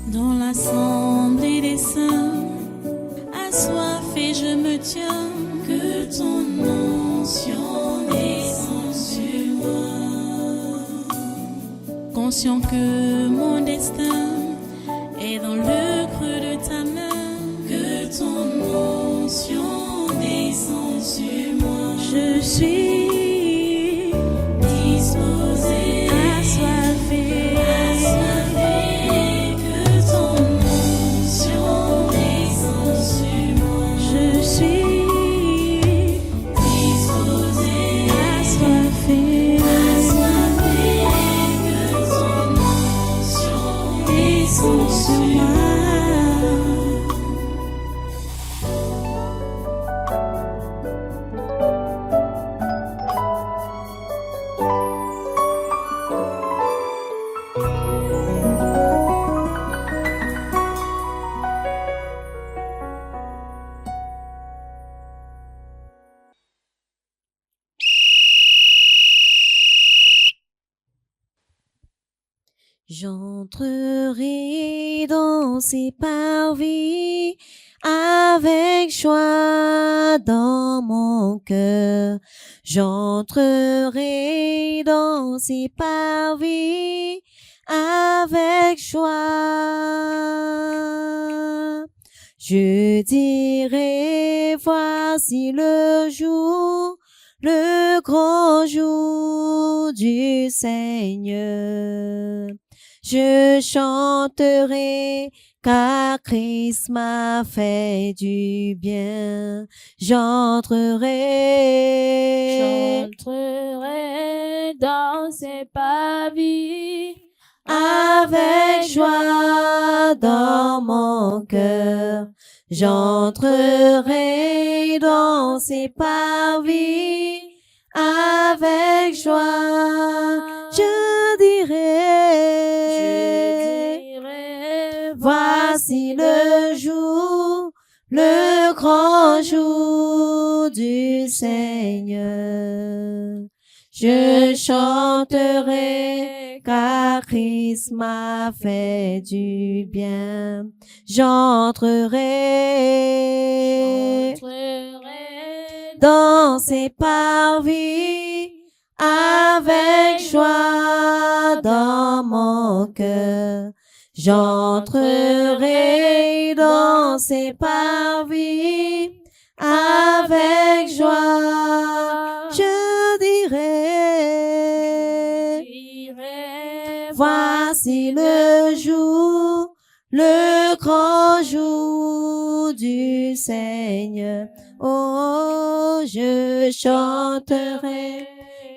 Dans l'assemblée des saints, assoiffé je me tiens, que ton onction descende sur moi. Conscient que mon destin est dans le creux de ta main, que ton onction descende sur moi. Je suis disposé, assoiffé, que ton onction descende sur moi. Je suis disposé, assoiffé, que ton onction descende sur moi. J'entrerai dans ses parvis avec joie dans mon cœur. J'entrerai dans ses parvis avec joie. Je dirai, voici le jour, le grand jour du Seigneur. Je chanterai car Christ m'a fait du bien. J'entrerai dans ses parvis avec joie dans mon cœur. J'entrerai dans ses parvis avec joie. Je dirai, voici le jour, le grand jour du Seigneur. Je chanterai car Christ m'a fait du bien. J'entrerai dans ses parvis avec joie dans mon cœur. J'entrerai dans ses parvis avec joie. Je dirai, voici le jour, le grand jour du Seigneur. Oh, je chanterai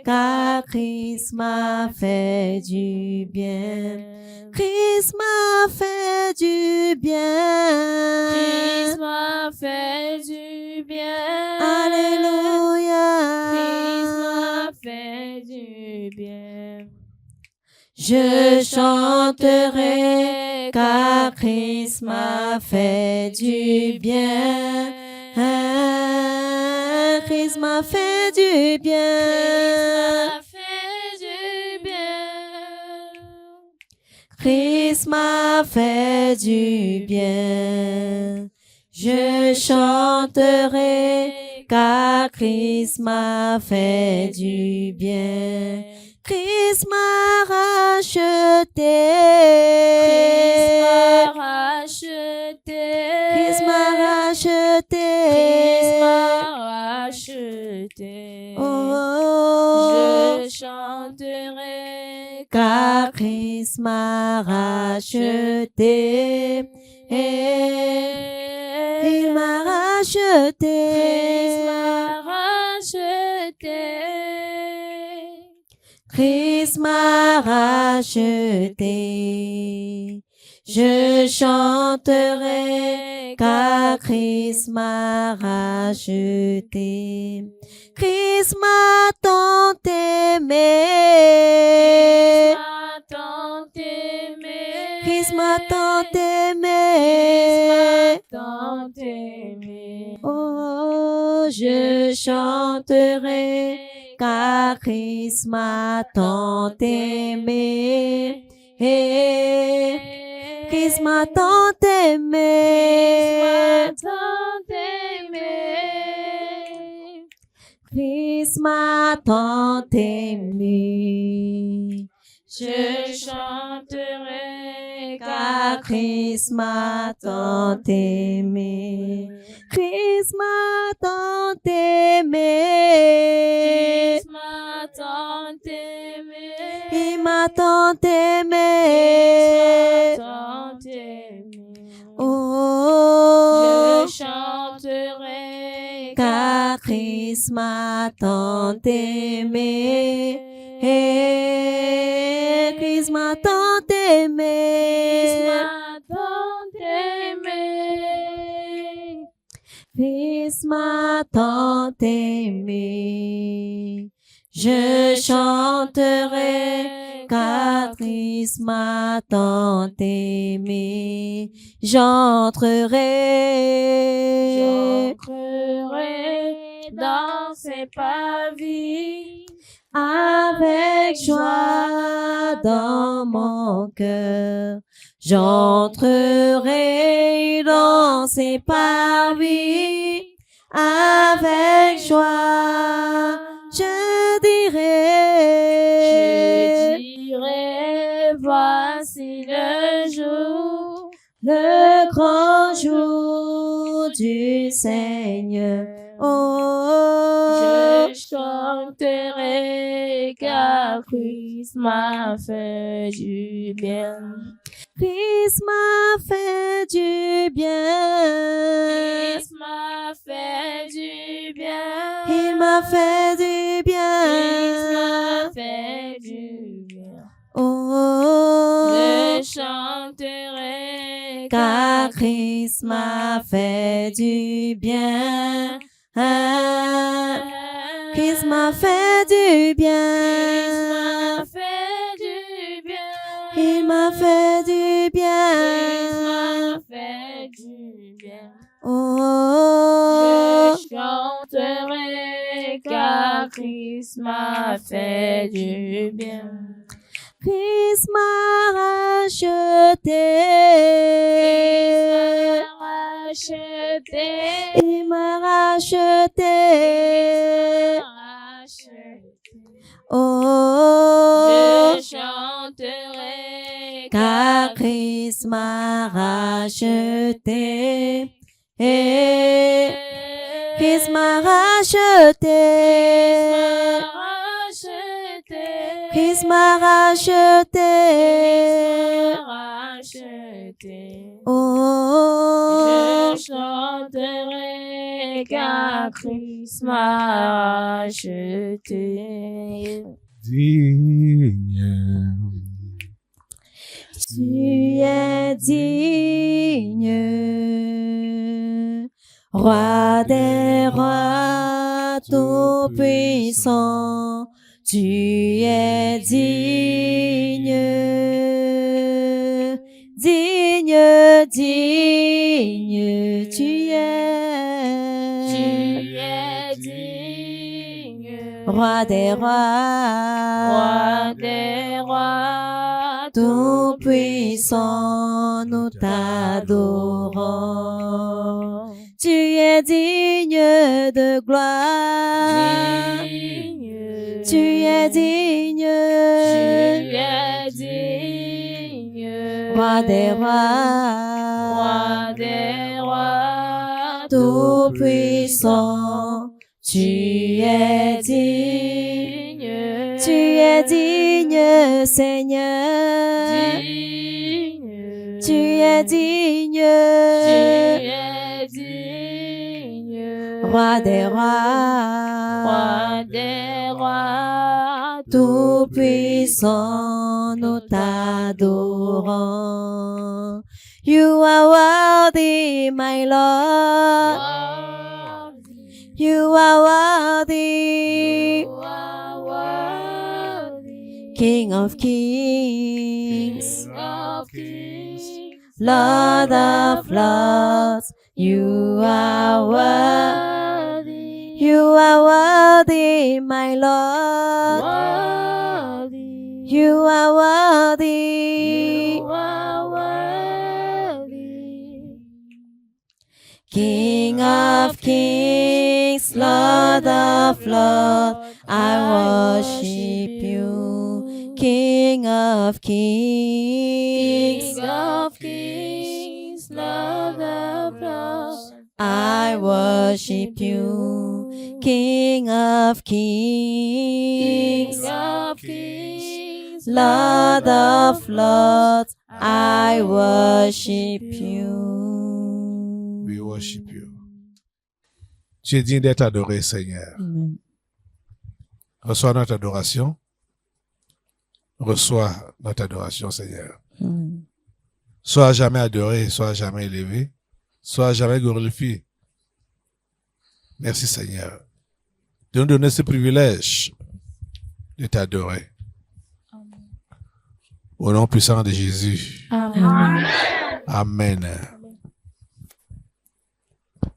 car Christ m'a fait du bien. Christ m'a fait du bien. Christ m'a fait du bien. Alléluia. Christ m'a fait du bien. Je chanterai car Christ m'a fait du bien. Christ m'a fait du bien. Christ m'a fait du bien. Je chanterai car Christ m'a fait du bien. Christ m'a racheté. Christ m'a racheté. Oh, je chanterai car Christ m'a racheté. Il m'a racheté. Christ m'a racheté. Je chanterai car Christ m'a racheté. Christ m'a tant aimé. Christ m'a tant aimé. Oh, je chanterai car Christ m'a tant aimé. Christ-moi tant aimé, Christ-moi tant aimé. Je chanterai Car Christ m'a tant aimé, Christ m'a tant aimé, Christ m'a tant aimé. il m'a tant aimé. Tant aimé. Oh, Je chanterai car Christ m'a tant aimé, Christ m'a tant aimé, Christ m'a tant aimé. Je chanterai car Christ m'a tant aimé. J'entrerai dans ses pavis avec joie dans mon cœur. J'entrerai dans ses parvis avec joie. Je dirai, voici le jour, le grand jour du Seigneur. Oh, je chanterai car Christ m'a fait du bien. Christ m'a fait du bien. Christ m'a fait du bien. Il m'a fait du bien. Christ m'a fait du bien. Oh, Je chanterai car Christ m'a fait du bien. Christ m'a fait du bien. Il m'a fait du bien. Oh, Je chanterai car Christ m'a fait du bien. Christ m'a racheté. Il m'a racheté. Oh, Je chanterai car Christ m'a racheté. Christ m'a racheté. Christ m'a racheté. Oh, Je chanterai car Christ m'a racheté. Digne, tu es digne, Roi des rois tout-puissant, tu es digne, digne, digne, tu es digne, Roi des rois, tout-puissant, nous t'adorons. Tu es digne de gloire. Tu es digne. Roi des rois. Tout-puissant. Tu es digne. Tu es digne, Seigneur. Tu es digne. Roi des rois, tout-puissant, nous t'adorons. You are worthy, my Lord. You are worthy, King of kings, Lord of lords. You are worthy. You are worthy, my Lord. You are worthy. King of kings, Lord of lords, I worship you. King of kings, King of kings, Lord of lords, I worship you. King of kings, King of kings, Lord of lords, I worship you. We worship you. Tu es digne d'être adoré, Seigneur. Amen. Reçois notre adoration. Reçois notre adoration, Seigneur. Amen. Sois jamais adoré, sois jamais élevé, sois jamais glorifié. Merci, Seigneur, de nous donner ce privilège de t'adorer. Au nom puissant de Jésus. Amen. Amen.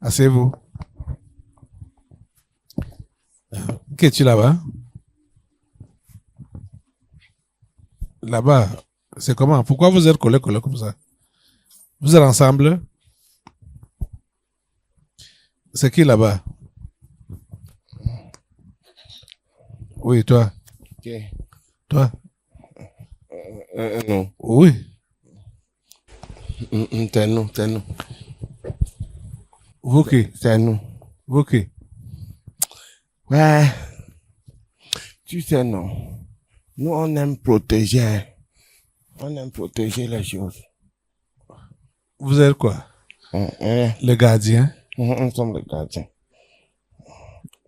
Asseyez-vous. Qui es-tu là-bas? Là-bas, c'est comment? Pourquoi vous êtes collés comme ça? Vous êtes ensemble? C'est qui là-bas? Oui, toi. Ok. Toi? Non. Oui. C'est nous. Vous qui? C'est nous. Vous qui? Ouais. Tu sais, non. Nous, on aime protéger. On aime protéger les choses. Vous êtes quoi? Le gardien? Nous sommes les gardiens.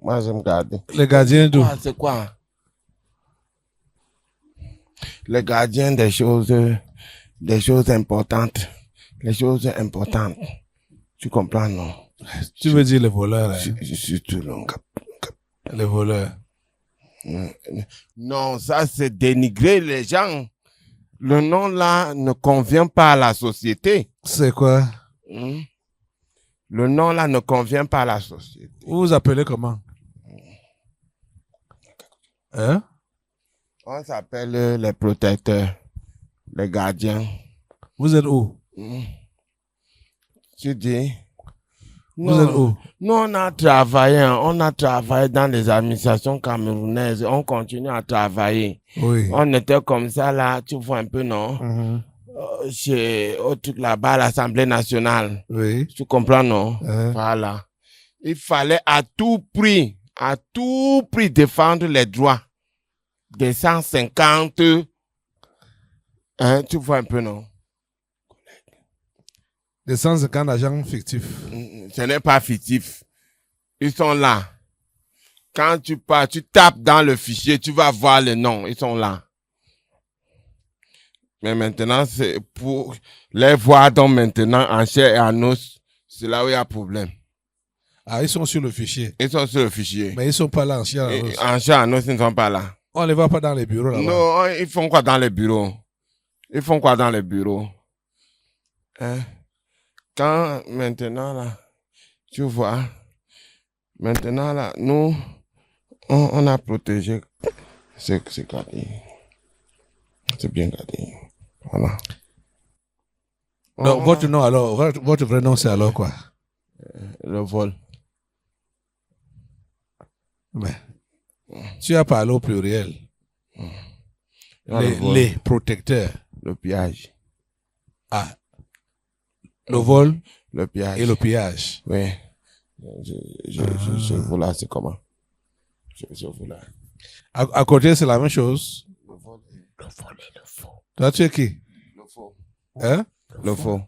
Moi, j'aime garder. Le gardien d'où? C'est quoi? Les gardiens des choses importantes. Les choses importantes. Tu comprends, non? Tu veux dire le voleur, hein? Je suis tout long. Le voleur. Non, ça c'est dénigrer les gens. Le nom là ne convient pas à la société. C'est quoi? Le nom là ne convient pas à la société. Vous vous appelez comment? Hein? On s'appelle les protecteurs, les gardiens. Vous êtes où? Tu dis? Vous êtes où? Nous on a travaillé dans les administrations camerounaises. On continue à travailler. Oui. On était comme ça là, tu vois un peu, non? Au truc là-bas, à l'Assemblée nationale. Oui. Tu comprends, non? Hein? Voilà. Il fallait à tout prix défendre les droits des 150, hein, tu vois un peu, non? Des 150 agents fictifs. Ce n'est pas fictif. Ils sont là. Quand tu pars, tu tapes dans le fichier, tu vas voir les noms. Ils sont là. Mais maintenant, c'est pour les voir donc maintenant en chair et en os, c'est là où il y a problème. Ah, ils sont sur le fichier. Ils sont sur le fichier. Mais ils sont pas là en chair et en os. En chair et en os, ils ne sont pas là. On les voit pas dans les bureaux là-bas. Non, ils font quoi dans les bureaux? Ils font quoi dans les bureaux? Hein? Quand maintenant là, tu vois, maintenant là, nous, on a protégé. C'est gardé. C'est bien gardé. Voilà. Donc, votre nom alors, votre vrai nom c'est alors quoi? Le vol. Mais, tu as parlé au pluriel. Les protecteurs. Le pillage. Ah. Le vol Le pillage. et le pillage. Oui. Je vous là, c'est comment? Je vous là. À côté, c'est la même chose. Le vol et le faux. Toi, tu es qui? Le faux. Hein? Le faux.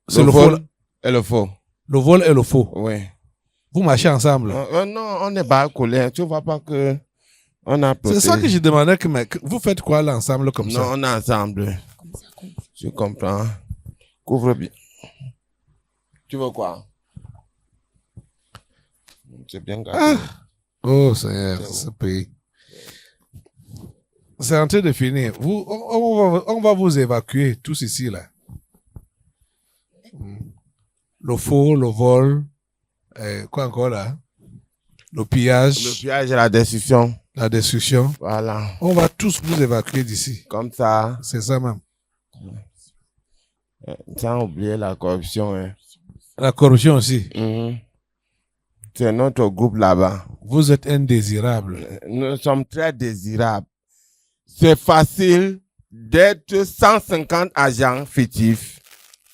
C'est le vol et le faux. Le vol et le faux. Oui. Vous marchez ensemble. Non, on n'est pas collés. Tu vois pas que on a protégé. C'est ça que je demandais que vous faites quoi là ensemble comme ça? Non, on est ensemble. Tu comprends? Couvre bien. Tu veux quoi? C'est bien gardé. Oh Seigneur, ce pays. C'est en train de finir. On va vous évacuer tous ici là. Le faux, le vol, quoi encore là? Le pillage. Le pillage et la destruction. La destruction. Voilà. On va tous vous évacuer d'ici. Comme ça. C'est ça même. Sans oublier la corruption. Hein. La corruption aussi. C'est notre groupe là-bas. Vous êtes indésirable. Nous sommes très désirables. C'est facile d'être 150 agents fictifs.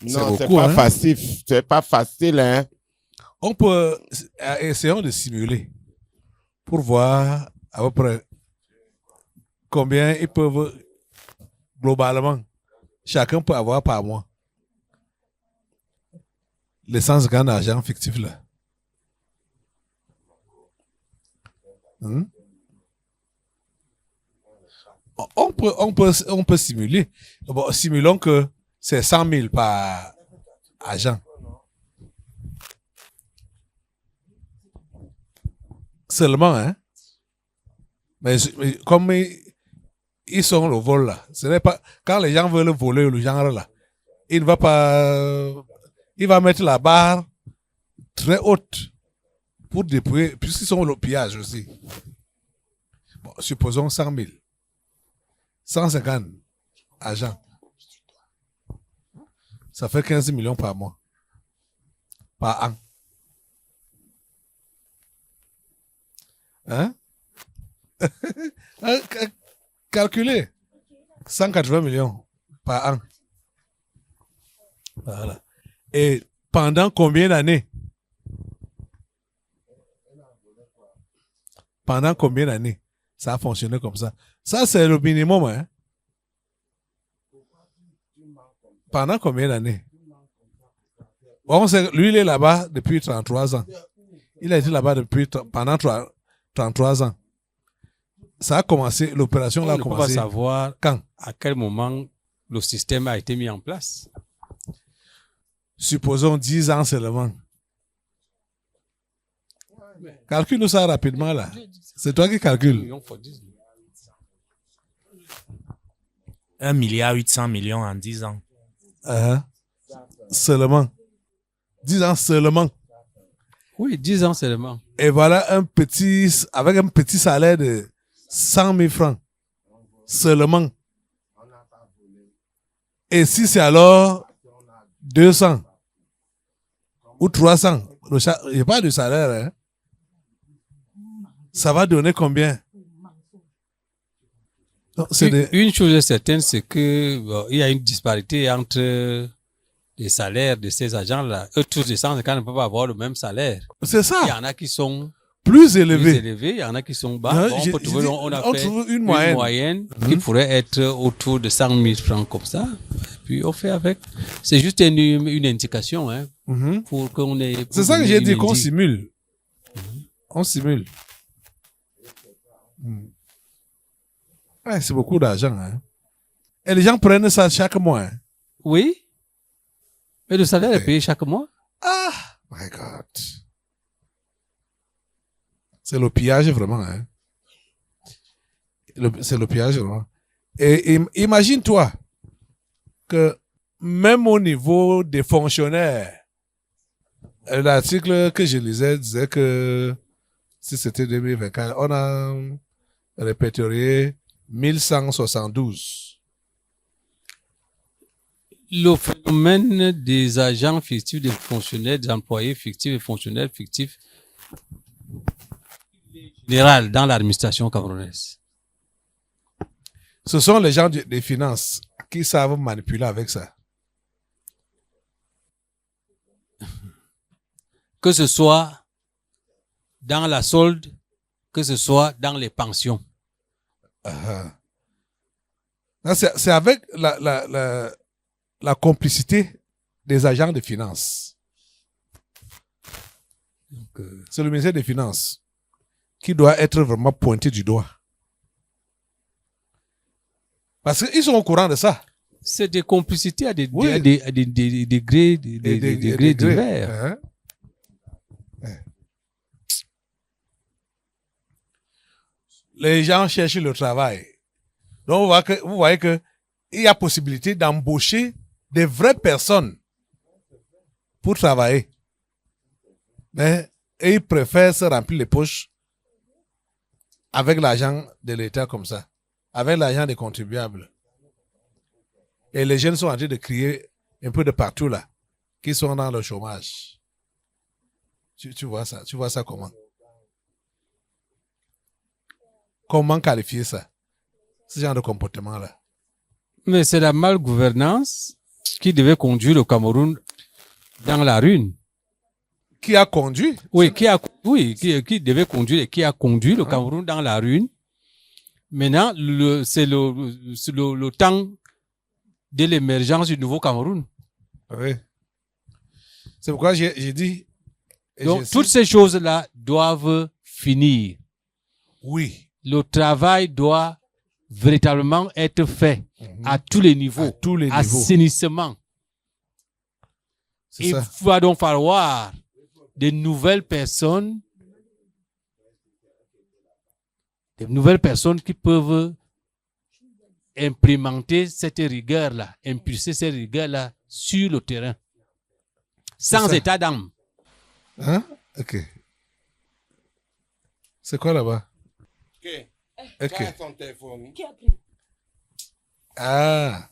Non, c'est beaucoup, pas hein? facile. C'est pas facile, hein. On peut, essayons de simuler pour voir à peu près combien ils peuvent, globalement, chacun peut avoir par mois. Les 150 agents fictifs là. On peut simuler. Bon, simulons que c'est 100 000 par agent. Seulement, hein. Mais comme ils sont au vol là, ce n'est pas, quand les gens veulent voler le genre là, il ne va pas, il va mettre la barre très haute pour dépouiller, puisqu'ils sont au pillage aussi. Bon, supposons 100 000. 150 agents. Ça fait 15 millions par mois. Par an. Hein? Calculez. 180 millions par an. Voilà. Et pendant combien d'années? Pendant combien d'années? Ça a fonctionné comme ça. Ça, c'est le minimum. Hein? Pendant combien d'années? Bon, lui, il est là-bas depuis 33 ans. Il a été là-bas pendant 33 ans. Ça a commencé, l'opération là a commencé. On ne peut pas savoir quand? À quel moment le système a été mis en place. Supposons 10 ans seulement. Calcule ça rapidement là. C'est toi qui calcules. 1,8 milliard en 10 ans. Seulement. 10 ans seulement. Oui, 10 ans seulement. Et voilà avec un petit salaire de 100 000 francs. Seulement. Et si c'est alors 200 ou 300, il n'y a pas de salaire, hein? Ça va donner combien? Non, Une chose est certaine, c'est que il y a une disparité entre les salaires de ces agents-là. Eux tous les 150 ne peuvent pas avoir le même salaire. C'est ça. Il y en a qui sont plus élevés. Il y en a qui sont bas. Non, on a fait trouve une moyenne qui pourrait être autour de 100 000 francs comme ça. Puis on fait avec. C'est juste une indication, hein, pour qu'on ait. C'est ça que j'ai dit, qu'on simule. On simule. Ouais, c'est beaucoup d'argent. Hein. Et les gens prennent ça chaque mois. Hein. Oui. Mais le salaire est payé chaque mois. Ah, my God. C'est le pillage vraiment. Hein. C'est le pillage vraiment. Et imagine-toi que même au niveau des fonctionnaires, l'article que je lisais disait que si c'était 2024, on a répertorié 1172. Le phénomène des agents fictifs, des fonctionnaires, des employés fictifs et fonctionnaires fictifs, général dans l'administration camerounaise. Ce sont les gens des finances qui savent manipuler avec ça. Que ce soit dans la solde, que ce soit dans les pensions. C'est avec la complicité des agents de finances. C'est le ministère des Finances qui doit être vraiment pointé du doigt. Parce qu'ils sont au courant de ça. C'est des complicités à des degrés divers. Hein? Les gens cherchent le travail. Donc, vous voyez que il y a possibilité d'embaucher des vraies personnes pour travailler. Mais ils préfèrent se remplir les poches avec l'argent de l'État comme ça, avec l'argent des contribuables. Et les jeunes sont en train de crier un peu de partout là, qui sont dans le chômage. Tu vois ça? Tu vois ça comment? Comment qualifier ça? Ce genre de comportement-là. Mais c'est la malgouvernance qui devait conduire le Cameroun dans la ruine. Qui a conduit? Oui, qui devait conduire et qui a conduit le Cameroun dans la ruine. Maintenant, c'est le temps de l'émergence du nouveau Cameroun. Oui. C'est pourquoi j'ai dit. Donc, toutes ces choses-là doivent finir. Oui. Le travail doit véritablement être fait à tous les niveaux. À tous les niveaux. Assainissement. C'est Il ça. va donc falloir de nouvelles personnes qui peuvent implémenter cette rigueur-là, impulser cette rigueur-là sur le terrain. Sans ça. état d'âme. Hein? Ok. C'est quoi là-bas? Ok. Son téléphone. Ah.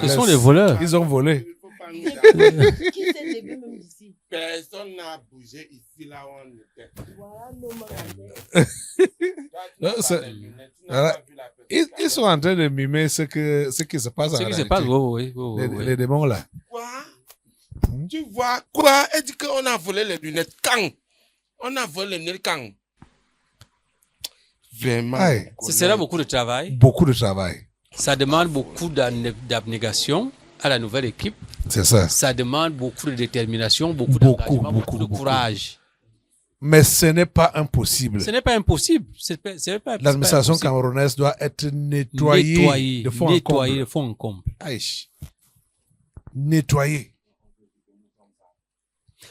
Ce sont les voleurs. Ils ont volé. Il faut pas nous Personne n'a bougé ici là où on était. Non, voilà. Ils sont en train de mimer ce qui se passe en Ce qui se réalité. passe, oui. Les démons là. Quoi? Tu vois quoi? Elle dit qu'on a volé les lunettes. Quand? On a volé les lunettes quand? Vraiment. Aïe. Ce sera beaucoup de travail. Beaucoup de travail. Ça demande beaucoup d'abnégation à la nouvelle équipe. C'est ça. Ça demande beaucoup de détermination, beaucoup Beaucoup, d'engagement, beaucoup de beaucoup. courage. Mais ce n'est pas impossible. Ce n'est pas impossible. L'administration camerounaise doit être nettoyée de fond en comble. de fond en comble. Aïe. Nettoyée.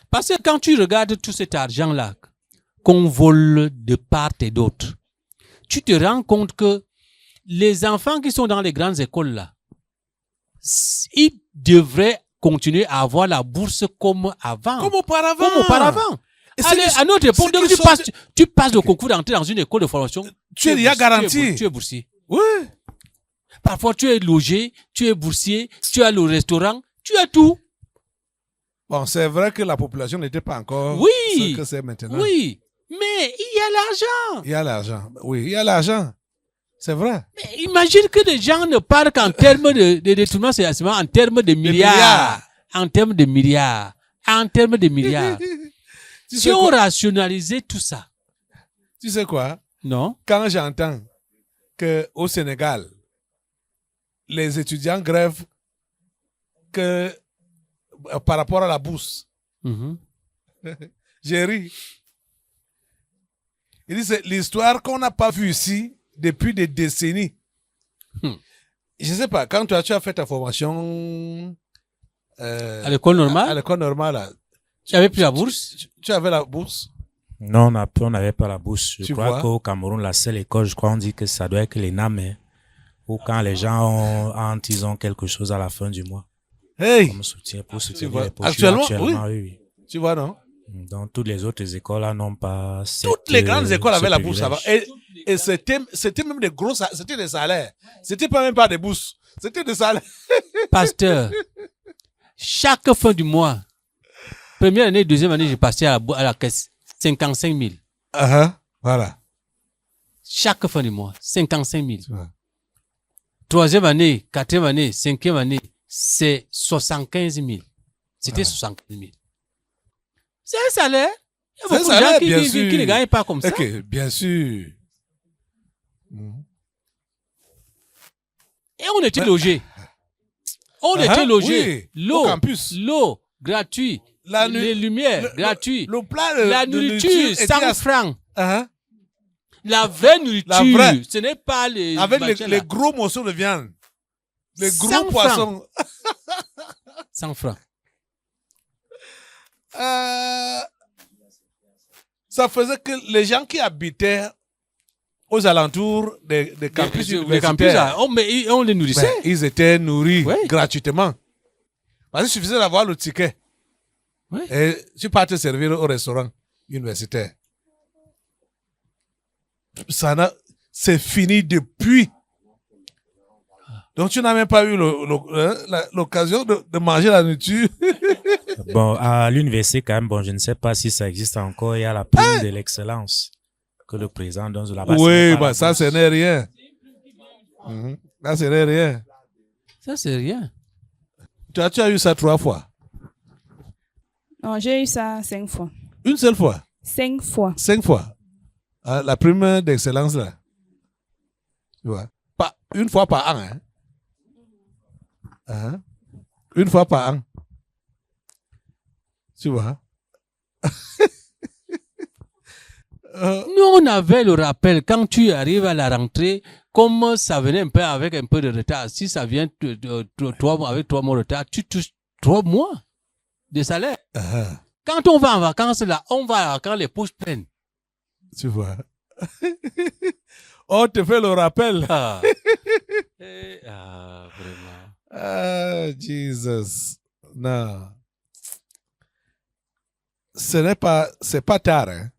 Parce que quand tu regardes tout cet argent-là qu'on vole de part et d'autre, tu te rends compte que les enfants qui sont dans les grandes écoles là, ils devraient continuer à avoir la bourse comme avant. Comme auparavant. Et Allez, à notre époque, donc tu passes le concours d'entrée dans une école de formation. Tu es déjà garanti. Tu es boursier. Oui. Parfois, tu es logé, tu es boursier, tu as le restaurant, tu as tout. Bon, c'est vrai que la population n'était pas encore Oui. ce que c'est maintenant. Oui. Mais il y a l'argent. Il y a l'argent. Oui, il y a l'argent. C'est vrai. Mais imagine que les gens ne parlent qu'en termes de détournement, c'est en termes de milliards. En termes de milliards. En termes de milliards. Si on rationalisait tout ça. Tu sais quoi? Non? Quand j'entends qu'au Sénégal, les étudiants grèvent que par rapport à la bourse, j'ai ri. Il dit c'est l'histoire qu'on n'a pas vue ici depuis des décennies. Je ne sais pas, quand tu as fait ta formation À l'école normale? À l'école normale, là, Tu avais pris la bourse? tu avais la bourse? Non, on n'avait pas la bourse. Je Tu crois vois? qu'au Cameroun, la seule école, je crois, on dit que ça doit être l'ENAM, hein, ou quand les gens ils ont quelque chose à la fin du mois. Hey! Comme soutien pour soutenir vois? les poches. Actuellement, oui. Tu vois, non? Donc, toutes les autres écoles là n'ont pas Toutes les grandes écoles avaient ce la bourse avant. privilège. Et c'était même des gros, c'était des salaires. C'était pas même pas des bourses. C'était des salaires. Pasteur, chaque fin du mois, première année, deuxième année, j'ai passé à la caisse 55 000. Voilà. Chaque fin du mois, 55 000. Ouais. Troisième année, quatrième année, cinquième année, c'est 75 000. C'était 75 000. C'est un salaire. Il y a C'est un beaucoup de salaire, gens bien qui sûr. ne gagnent pas comme ça. Ok, bien sûr. Et on était logés. On était logés. Oui, au campus. L'eau, gratuit. Les lumières, gratuit. Le plat La de nourriture, était 100 francs. Uh-huh. La vraie nourriture. La vraie. Ce n'est pas les... Avec machins les là. gros morceaux de viande. Les 100 gros poissons. 100 francs. Ça faisait que les gens qui habitaient aux alentours des campus Les universitaires, campus, là, on les nourrissait. ben, ils étaient nourris Ouais. gratuitement. Parce qu'il suffisait d'avoir le ticket. Ouais. Et tu pars te servir au restaurant universitaire. C'est fini depuis. Donc tu n'as même pas eu l'occasion de manger la nourriture Bon, à l'université, quand même, bon, je ne sais pas si ça existe encore. Il y a la prime de l'excellence que le président donne là-bas. Oui, bah, ça, ce n'est rien. Ça, ce n'est rien. Ça, c'est rien. Tu as eu ça 3 fois. Non, j'ai eu ça 5 fois. Une seule fois. 5 fois. 5 fois. Ah, la prime d'excellence, là. Tu vois. Pas une fois par an. Hein. Hein? Une fois par an. Tu vois. Nous, on avait le rappel, quand tu arrives à la rentrée, comme ça venait un peu avec un peu de retard, si ça vient avec 3 mois de retard, tu touches 3 mois de salaire. Quand on va en vacances, là, on va quand les poches prennent. Tu vois. On te fait le rappel. Ah. Vraiment. Ah, Jesus. Non. C'est pas tard, hein.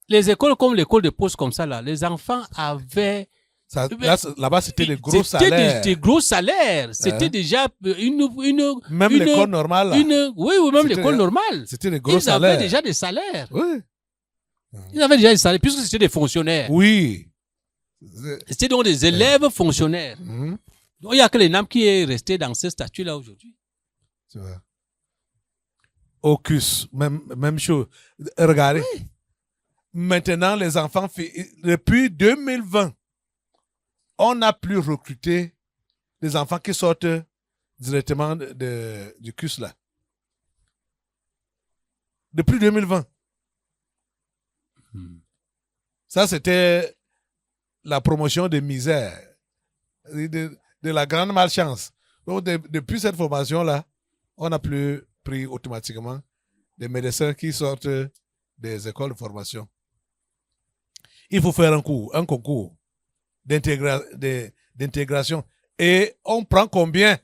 Les écoles comme l'école de poste comme ça, là, les enfants avaient... Là-bas, c'était des gros salaires. C'était des gros salaires. C'était déjà une même l'école normale. Là. Oui, même l'école normale. C'était des gros salaires. Ils avaient déjà des salaires. Oui. Ils avaient déjà des salaires, puisque c'était des fonctionnaires. Oui. C'était donc des élèves fonctionnaires. Donc, il n'y a que les NAM qui est resté dans ce statut-là aujourd'hui. Tu vois. Ocus, même chose. Regardez. Oui. Maintenant, les enfants, depuis 2020, on n'a plus recruté des enfants qui sortent directement du CUS là. Depuis 2020. Ça, c'était la promotion de misère, de la grande malchance. Donc, depuis cette formation-là, on n'a plus pris automatiquement des médecins qui sortent des écoles de formation. Il faut faire un concours d'intégration. Et on prend combien?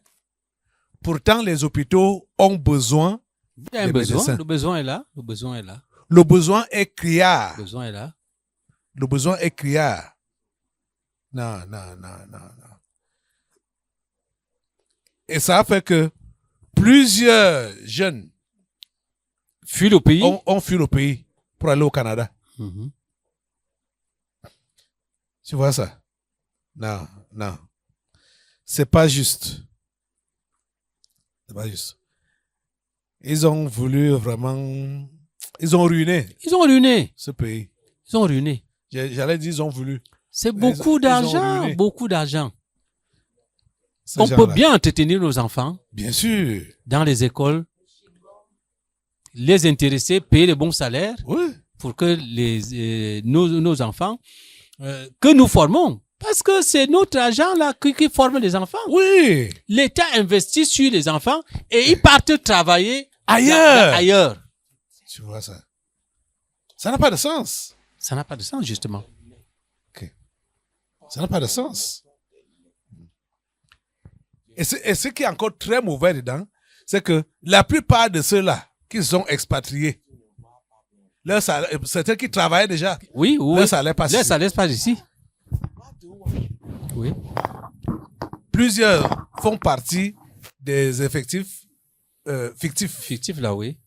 Pourtant, les hôpitaux ont besoin de médecins. Le besoin est là. Le besoin est là. Le besoin est criard. Le besoin est là. Le besoin est criard. Non. Et ça a fait que plusieurs jeunes fuient le pays. ont fui le pays pour aller au Canada. Tu vois ça? Non. C'est pas juste. C'est pas juste. Ils ont voulu vraiment... Ils ont ruiné. Ce pays. Ils ont ruiné. J'allais dire ils ont voulu. C'est beaucoup d'argent. Beaucoup d'argent. On peut bien entretenir nos enfants. Bien sûr. Dans les écoles. Les intéresser, payer les bons salaires. Oui. Pour que nos enfants... que nous formons. Parce que c'est notre argent là qui forme les enfants. Oui. L'État investit sur les enfants et ils partent travailler ailleurs. Tu vois ça? Ça n'a pas de sens. Ça n'a pas de sens, justement. Okay. Ça n'a pas de sens. Et ce qui est encore très mauvais dedans, c'est que la plupart de ceux-là qui sont expatriés, c'est eux qui travaillaient déjà. Oui. Leur salaire passe ici. Salaire passe ici. Oui. Plusieurs font partie des effectifs fictifs. Fictifs, là, oui.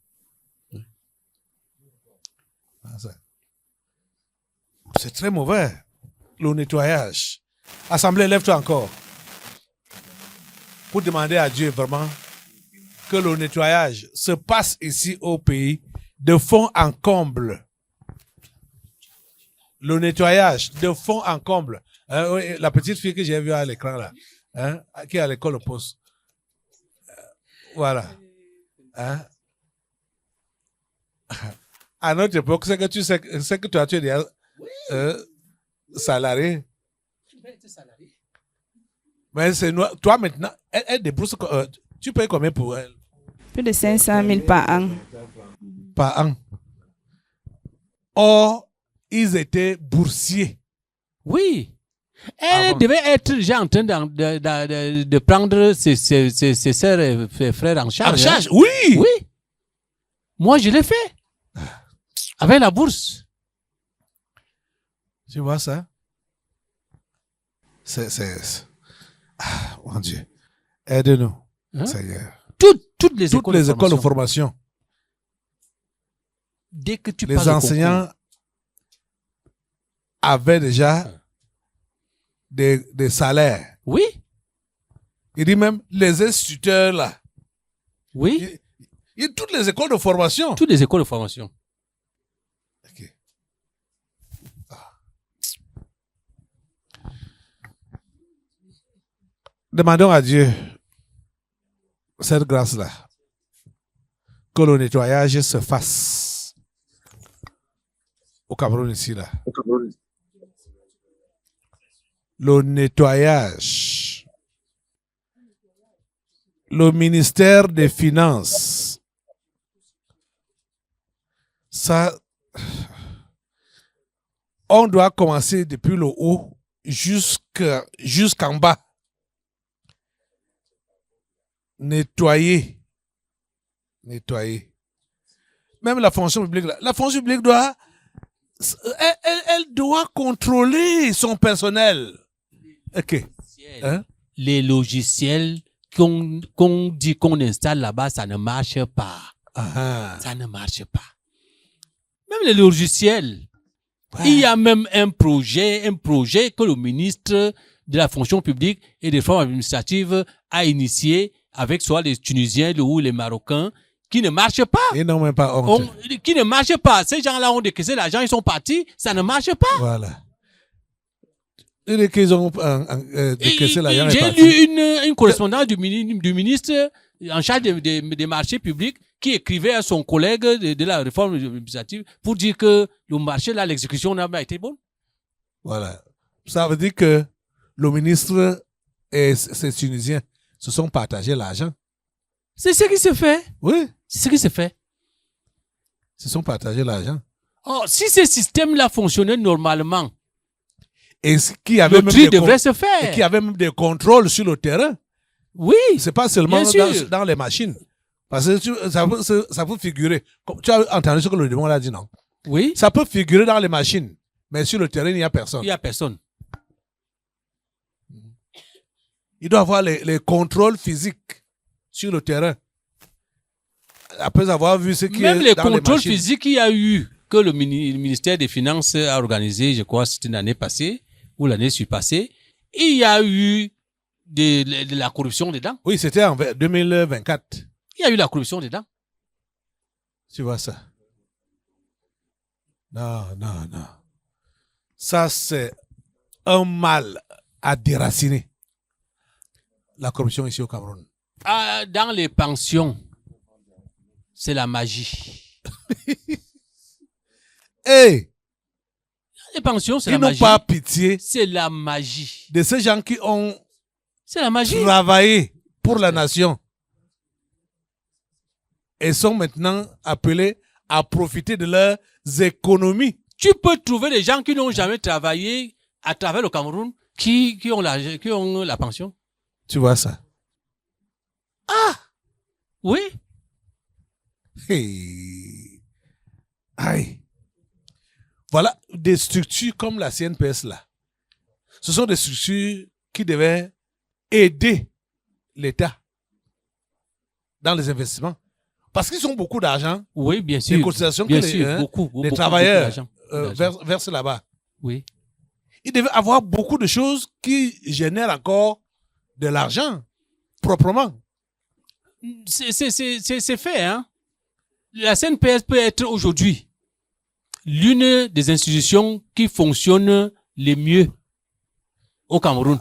C'est très mauvais. Le nettoyage. Assemblée, lève-toi encore. Pour demander à Dieu vraiment que le nettoyage se passe ici au pays de fond en comble. Le nettoyage de fond en comble. La petite fille que j'ai vue à l'écran là, qui est à l'école au poste. Voilà. À notre époque, c'est que toi, tu es déjà salarié. Mais c'est toi maintenant, elle débrousse. Tu payes combien pour elle? Plus de 500 000 par an. Par an. Or, ils étaient boursiers. Oui. Elle devait être déjà en train de prendre ses sœurs et frères en charge. En charge, oui. Oui. Moi, je l'ai fait. Avec la bourse. Tu vois ça? Mon Dieu. Aide-nous, Seigneur. toutes les toutes écoles, les de, écoles de formation. formation, Dès que tu les passes au enseignants concours, avaient déjà des salaires. oui, Il dit même les instituteurs là. oui, Il toutes les écoles de formation. toutes les écoles de formation. Ok. Demandons à Dieu cette grâce-là. Que le nettoyage se fasse au Cameroun ici là. Le nettoyage. Le ministère des Finances. Ça, on doit commencer depuis le haut jusqu'en bas. Nettoyer. Nettoyer. Même la fonction publique, là. La fonction publique doit, elle doit contrôler son personnel. Ok. Hein? Les logiciels qu'on dit qu'on installe là-bas, ça ne marche pas. Ah, Ça ne marche pas. Même les logiciels. ouais. Il y a même un projet que le ministre de la fonction publique et des réformes administratives a initié avec soit les Tunisiens ou les Marocains qui ne marche pas. Ils n'ont même pas honte. Qui ne marche pas. Ces gens-là ont décaissé l'argent, ils sont partis, ça ne marche pas. Voilà. Et dès qu'ils ont décaissé l'argent, J'ai lu une correspondance du ministre en charge des marchés publics qui écrivait à son collègue de la réforme administrative pour dire que le marché, là, l'exécution n'a pas été bonne. Voilà. Ça veut dire que le ministre et ces Tunisiens se sont partagés l'argent. C'est ce qui se fait. Oui, C'est ce qui se fait. se sont partagés l'argent. Oh, si ce système-là fonctionnait normalement, Et qui avait le même tri des devrait con- se et faire. qui avait même des contrôles sur le terrain. Oui. C'est pas seulement Bien sûr. dans les machines. Parce que ça peut figurer. Comme tu as entendu ce que le démon a dit, non? Oui. Ça peut figurer dans les machines, mais sur le terrain, il n'y a personne. Il n'y a personne. Il doit avoir les contrôles physiques sur le terrain. Après avoir vu ce qui Même est les dans contrôles machines. physiques qu'il y a eu, que le ministère des Finances a organisé, je crois, c'était l'année passée, ou l'année surpassée, il y a eu de la corruption dedans. Oui, c'était en 2024. Il y a eu la corruption dedans. Tu vois ça? Non. Ça, c'est un mal à déraciner. La corruption ici au Cameroun. Ah, dans les pensions, c'est la magie. Hey, Les pensions, c'est ils la n'ont magie. pas pitié C'est la magie. de ces gens qui ont C'est la magie. travaillé pour la nation et sont maintenant appelés à profiter de leurs économies. Tu peux trouver des gens qui n'ont jamais travaillé à travers le Cameroun qui ont la pension. Tu vois ça? Oui. Hey. Aïe. Voilà des structures comme la CNPS là. Ce sont des structures qui devaient aider l'État dans les investissements. Parce qu'ils ont beaucoup d'argent, Oui, bien sûr. les cotisations Bien que sûr, beaucoup, les beaucoup travailleurs d'argent. versent là-bas. Oui. Ils devaient avoir beaucoup de choses qui génèrent encore de l'argent proprement. C'est fait, hein. La CNPS peut être aujourd'hui l'une des institutions qui fonctionne le mieux au Cameroun.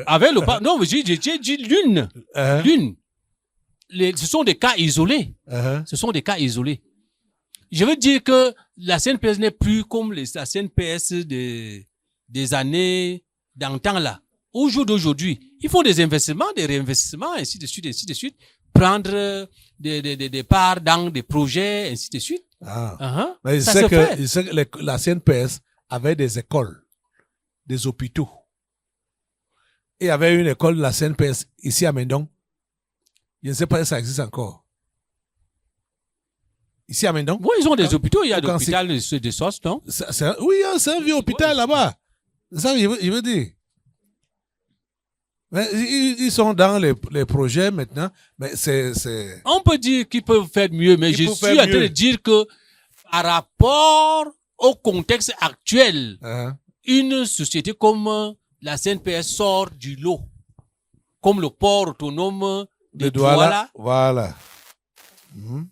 Avec le non, j'ai dit l'une. L'une. Ce sont des cas isolés. Ce sont des cas isolés. Je veux dire que la CNPS n'est plus comme la CNPS des années d'antan là. Au jour d'aujourd'hui, ils font des investissements, des réinvestissements, ainsi de suite, prendre des parts dans des projets, ainsi de suite. Mais il Ça sait se que, fait. il sait que la CNPS avait des écoles, des hôpitaux. Et il y avait une école de la CNPS ici à Mendon. Je ne sais pas si ça existe encore. Ici à Mendon? Oui, ils ont des hôpitaux, il y a des Quand hôpitaux de SOS, non? Oui, c'est un vieux hôpital là-bas. C'est ça que je veux dire. Mais ils sont dans les projets maintenant, mais c'est... On peut dire qu'ils peuvent faire mieux, mais Ils je peuvent suis faire en train de mieux. dire que par rapport au contexte actuel, Hein? une société comme la CNPS sort du lot, comme le port autonome de De Douala. Voilà. Mhm.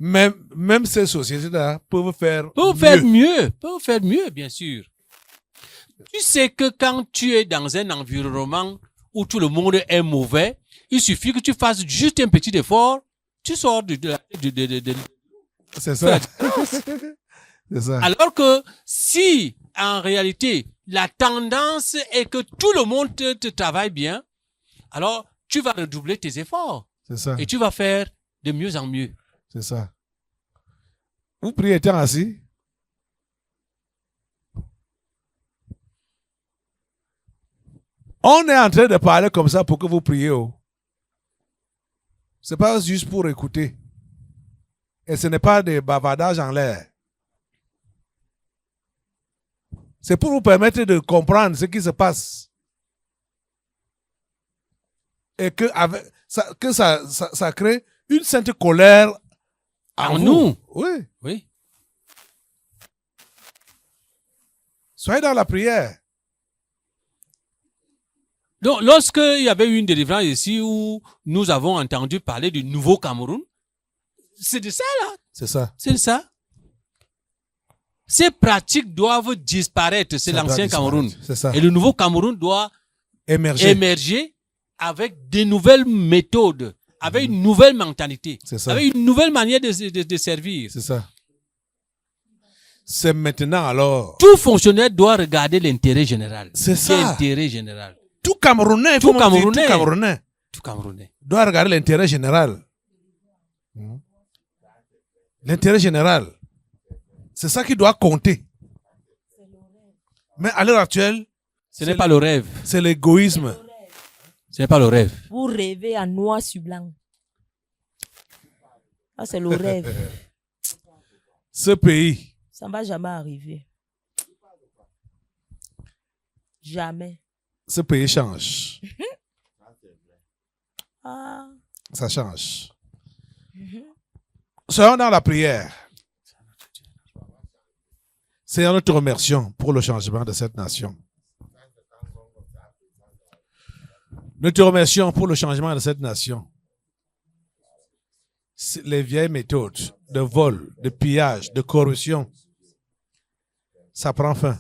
Même ces sociétés-là peuvent faire Peuvent faire mieux, bien sûr. Tu sais que quand tu es dans un environnement où tout le monde est mauvais, il suffit que tu fasses juste un petit effort, tu sors de C'est ça. C'est ça. Alors que si, en réalité, la tendance est que tout le monde te travaille bien, alors tu vas redoubler tes efforts C'est ça. et tu vas faire de mieux en mieux. C'est ça. Vous priez étant assis. On est en train de parler comme ça pour que vous priez. Oh. C'est pas juste pour écouter. Et ce n'est pas des bavardages en l'air. C'est pour vous permettre de comprendre ce qui se passe. Et que ça crée une sainte colère En vous. nous. Oui. Oui. Soyez dans la prière. Donc, lorsqu'il y avait eu une délivrance ici où nous avons entendu parler du nouveau Cameroun, c'est de ça là. C'est ça. C'est de ça. Ces pratiques doivent disparaître. C'est Ça doit l'ancien disparaître. Cameroun. C'est ça. Et le nouveau Cameroun doit Émerger. émerger avec de nouvelles méthodes, avec une nouvelle mentalité, C'est ça. avec une nouvelle manière de servir. C'est ça. C'est maintenant alors. Tout fonctionnaire doit regarder l'intérêt général. C'est ça. L'intérêt général. Tout Camerounais, il Tout faut même dire Camerounais. tout Camerounais Tout Camerounais. doit regarder l'intérêt général. L'intérêt général. C'est ça qui doit compter. Mais à l'heure actuelle, Ce n'est pas le rêve. c'est l'égoïsme. Ce n'est pas le rêve. Vous rêvez en noir sur blanc. Ça, c'est le rêve. Ce pays, Ça ne va jamais arriver. Jamais. ce pays change. Ah. Ça change. Soyons dans la prière. Seigneur, nous te remercions pour le changement de cette nation. Nous te remercions pour le changement de cette nation. Les vieilles méthodes de vol, de pillage, de corruption, ça prend fin.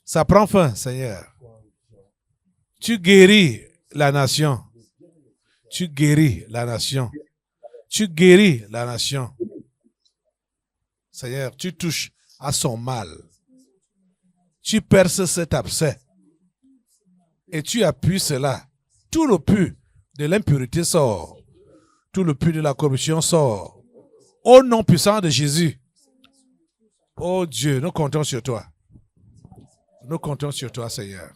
Ça prend fin, Seigneur. Tu guéris la nation. Tu guéris la nation. Tu guéris la nation. Seigneur, tu touches à son mal. Tu perces cet abcès. Et tu appuies cela. Tout le pu de l'impureté sort. Tout le pu de la corruption sort. Au nom puissant de Jésus. Oh Dieu, nous comptons sur toi. Nous comptons sur toi, Seigneur.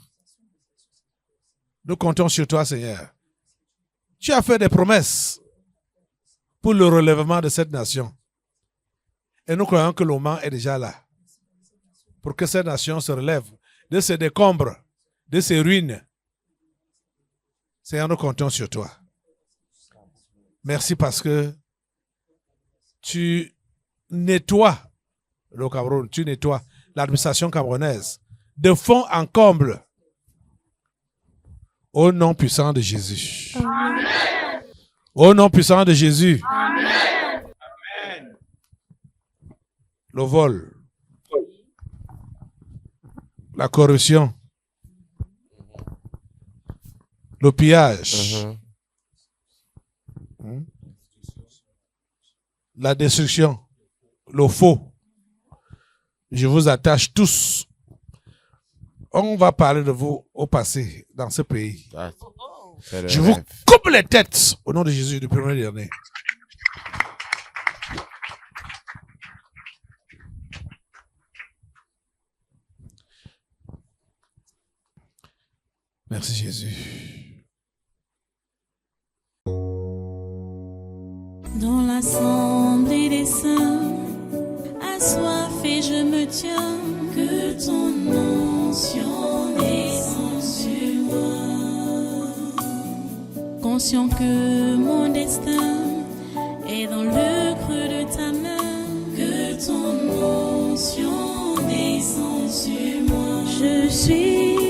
Nous comptons sur toi, Seigneur. Tu as fait des promesses pour le relèvement de cette nation. Et nous croyons que le moment est déjà là pour que cette nation se relève de ses décombres, de ses ruines. Seigneur, nous comptons sur toi. Merci parce que tu nettoies le Cameroun, tu nettoies l'administration camerounaise de fond en comble. Au nom puissant de Jésus. Amen. Au nom puissant de Jésus. Amen. Le vol, la corruption, le pillage, la destruction, le faux. Je vous attache tous. On va parler de vous au passé dans ce pays. Je vous coupe les têtes au nom de Jésus du premier dernier. Merci Jésus. Dans l'assemblée des saints, assoiffé je me tiens, que ton onction descende sur moi. conscient que mon destin est dans le creux de ta main, que ton onction descend sur moi. Je suis